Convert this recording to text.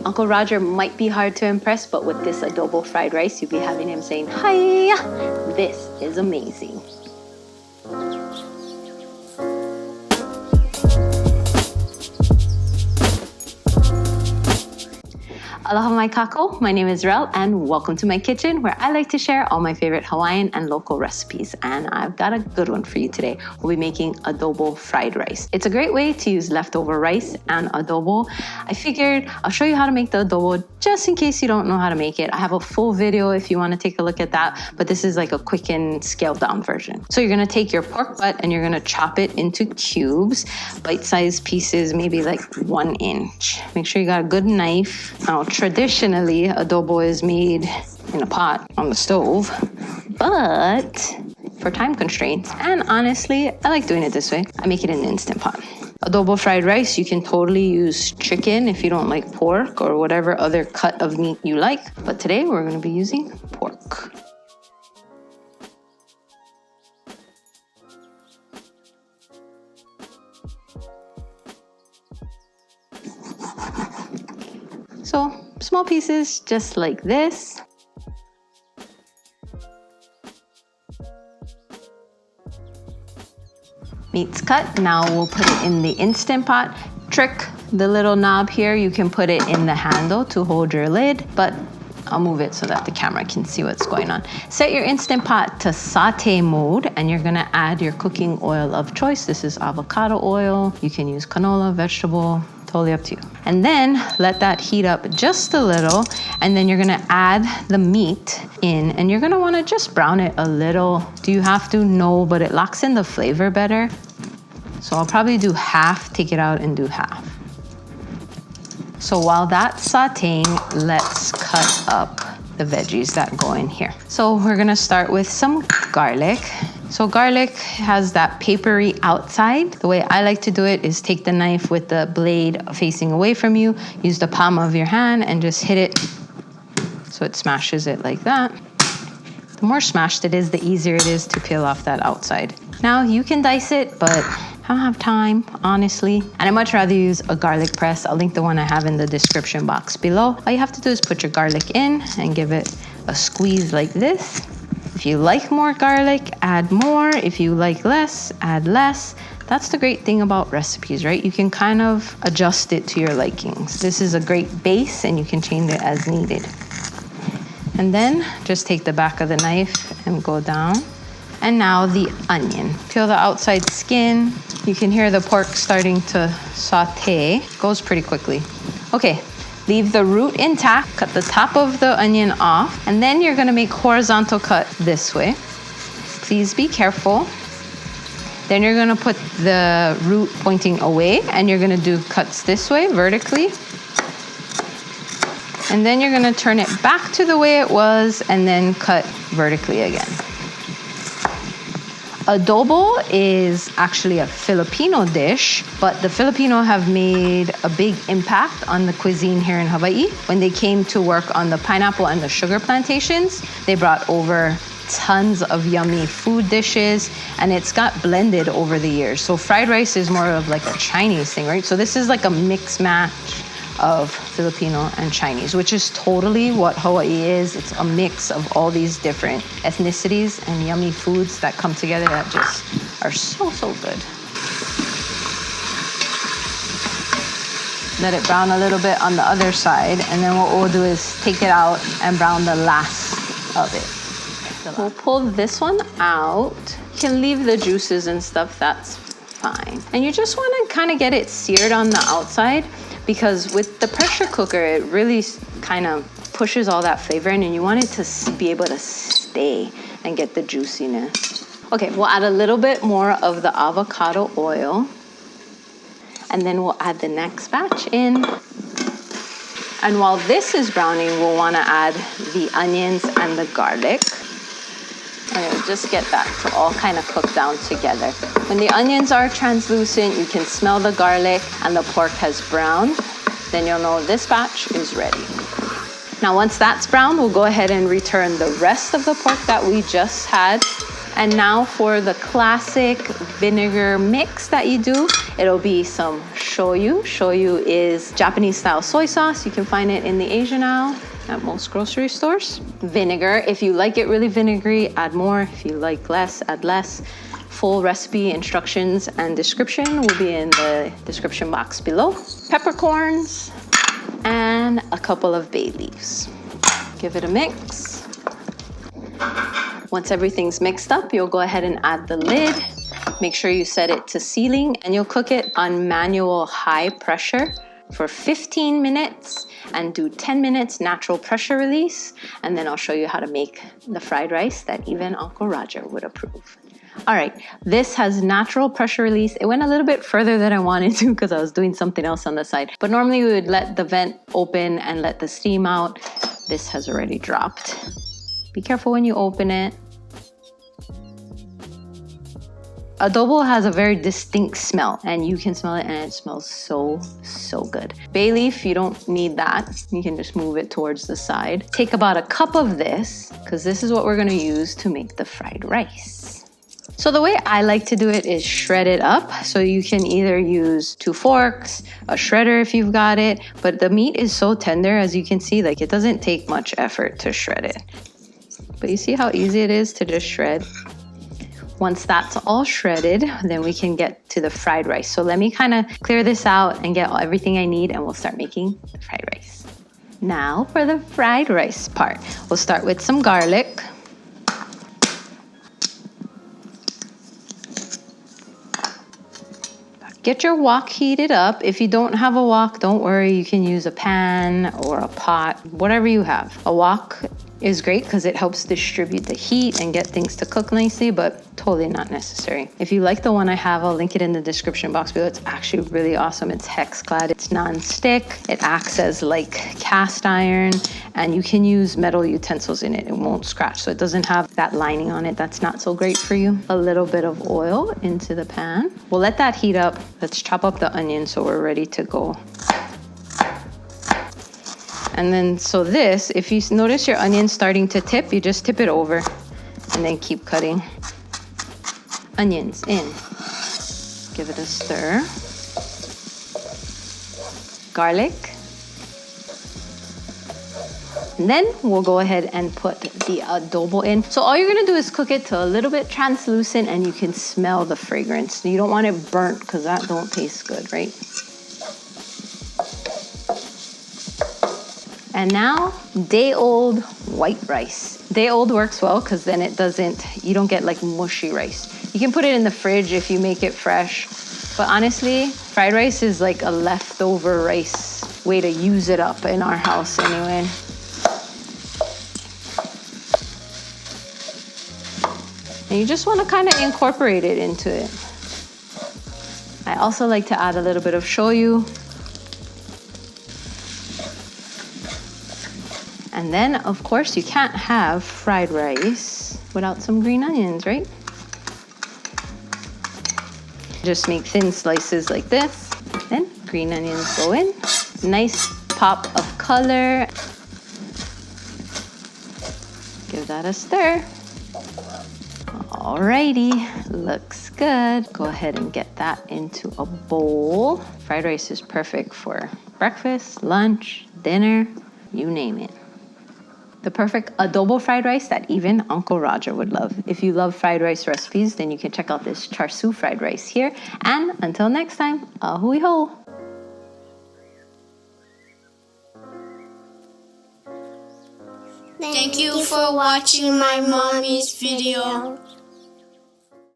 Uncle Roger might be hard to impress, but with this adobo fried rice, you'll be having him saying, "Hiya! This is amazing." Aloha mai kako, my name is Relle and welcome to my kitchen where I like to share all my favorite Hawaiian and local recipes, and I've got a good one for you today. We'll be making adobo fried rice. It's a great way to use leftover rice and adobo. I figured I'll show you how to make the adobo just in case you don't know how to make it. I have a full video if you want to take a look at that, but this is like a quick and scaled down version. So you're going to take your pork butt and you're going to chop it into cubes, bite-sized pieces, maybe like 1 inch. Make sure you got a good knife. Now, traditionally, adobo is made in a pot on the stove, but for time constraints, and honestly, I like doing it this way, I make it in an Instant Pot. Adobo fried rice, you can totally use chicken if you don't like pork or whatever other cut of meat you like, but today we're going to be using pork. So, small pieces just like this. Meat's cut. Now we'll put it in the Instant Pot. Trick, the little knob here, you can put it in the handle to hold your lid, but I'll move it so that the camera can see what's going on. Set your Instant Pot to saute mode and you're gonna add your cooking oil of choice. This is avocado oil. You can use canola, vegetable, totally up to you. And then let that heat up just a little, and then you're gonna add the meat in, and you're gonna wanna just brown it a little. Do you have to? No, but it locks in the flavor better. So I'll probably do half, take it out and do half. So while that's sauteing, let's cut up the veggies that go in here. So we're gonna start with some garlic. So garlic has that papery outside. The way I like to do it is take the knife with the blade facing away from you, use the palm of your hand and just hit it so it smashes it like that. The more smashed it is, the easier it is to peel off that outside. Now you can dice it, but I don't have time, honestly. And I'd much rather use a garlic press. I'll link the one I have in the description box below. All you have to do is put your garlic in and give it a squeeze like this. If you like more garlic, add more. If you like less, add less. That's the great thing about recipes, right? You can kind of adjust it to your likings. This is a great base and you can change it as needed. And then just take the back of the knife and go down. And now the onion. Peel the outside skin. You can hear the pork starting to saute. Goes pretty quickly. Okay. Leave the root intact, cut the top of the onion off, and then you're gonna make horizontal cut this way. Please be careful. Then you're gonna put the root pointing away, and you're gonna do cuts this way, vertically. And then you're gonna turn it back to the way it was, and then cut vertically again. Adobo is actually a Filipino dish, but the Filipino have made a big impact on the cuisine here in Hawaii. When they came to work on the pineapple and the sugar plantations, they brought over tons of yummy food dishes, and it's got blended over the years. So fried rice is more of like a Chinese thing, right? So this is like a mix match of Filipino and Chinese, which is totally what Hawaii is. It's a mix of all these different ethnicities and yummy foods that come together that just are so, so good. Let it brown a little bit on the other side, and then what we'll do is take it out and brown the last of it. We'll pull this one out. You can leave the juices and stuff, that's fine. And you just want to kind of get it seared on the outside, because with the pressure cooker, it really kind of pushes all that flavor in, and you want it to be able to stay and get the juiciness. Okay, we'll add a little bit more of the avocado oil, and then we'll add the next batch in. And while this is browning, we'll want to add the onions and the garlic. And it'll just get that to all kind of cook down together. When the onions are translucent, you can smell the garlic and the pork has browned. Then you'll know this batch is ready. Now, once that's brown, we'll go ahead and return the rest of the pork that we just had And now for the classic vinegar mix that you do, it'll be some shoyu. Shoyu is Japanese style soy sauce. You can find it in the Asian aisle at most grocery stores. Vinegar, if you like it really vinegary, add more. If you like less, add less. Full recipe instructions and description will be in the description box below. Peppercorns and a couple of bay leaves. Give it a mix. Once everything's mixed up, you'll go ahead and add the lid. Make sure you set it to sealing and you'll cook it on manual high pressure for 15 minutes and do 10 minutes natural pressure release. And then I'll show you how to make the fried rice that even Uncle Roger would approve. All right, this has natural pressure release. It went a little bit further than I wanted to because I was doing something else on the side. But normally we would let the vent open and let the steam out. This has already dropped. Be careful when you open it. Adobo has a very distinct smell and you can smell it and it smells so good. Bay leaf, you don't need that. You can just move it towards the side. Take about a cup of this because this is what we're gonna use to make the fried rice. So the way I like to do it is shred it up. So you can either use 2 forks, a shredder if you've got it, but the meat is so tender, as you can see, like it doesn't take much effort to shred it. But you see how easy it is to just shred? Once that's all shredded, then we can get to the fried rice. So let me kind of clear this out and get everything I need and we'll start making the fried rice. Now for the fried rice part. We'll start with some garlic. Get your wok heated up. If you don't have a wok, don't worry. You can use a pan or a pot, whatever you have. A wok is great because it helps distribute the heat and get things to cook nicely, but totally not necessary. If you like the one I have, I'll link it in the description box below. It's actually really awesome. It's hex clad, it's non-stick. It acts as like cast iron and you can use metal utensils in it. It won't scratch. So it doesn't have that lining on it. That's not so great for you. A little bit of oil into the pan. We'll let that heat up. Let's chop up the onion so we're ready to go. And then, so this, if you notice your onion starting to tip, you just tip it over and then keep cutting. Onions in. Give it a stir. Garlic. And then we'll go ahead and put the adobo in. So all you're gonna do is cook it to a little bit translucent and you can smell the fragrance. You don't want it burnt because that don't taste good, right? And now, day-old white rice. Day-old works well because then you don't get like mushy rice. You can put it in the fridge if you make it fresh. But honestly, fried rice is like a leftover rice way to use it up in our house anyway. And you just want to kind of incorporate it into it. I also like to add a little bit of shoyu. And then, of course, you can't have fried rice without some green onions, right? Just make thin slices like this. Then green onions go in. Nice pop of color. Give that a stir. Alrighty, looks good. Go ahead and get that into a bowl. Fried rice is perfect for breakfast, lunch, dinner, you name it. The perfect adobo fried rice that even Uncle Roger would love. If you love fried rice recipes, then you can check out this char siu fried rice here. And until next time, ahui ho! Thank you for watching my mommy's video.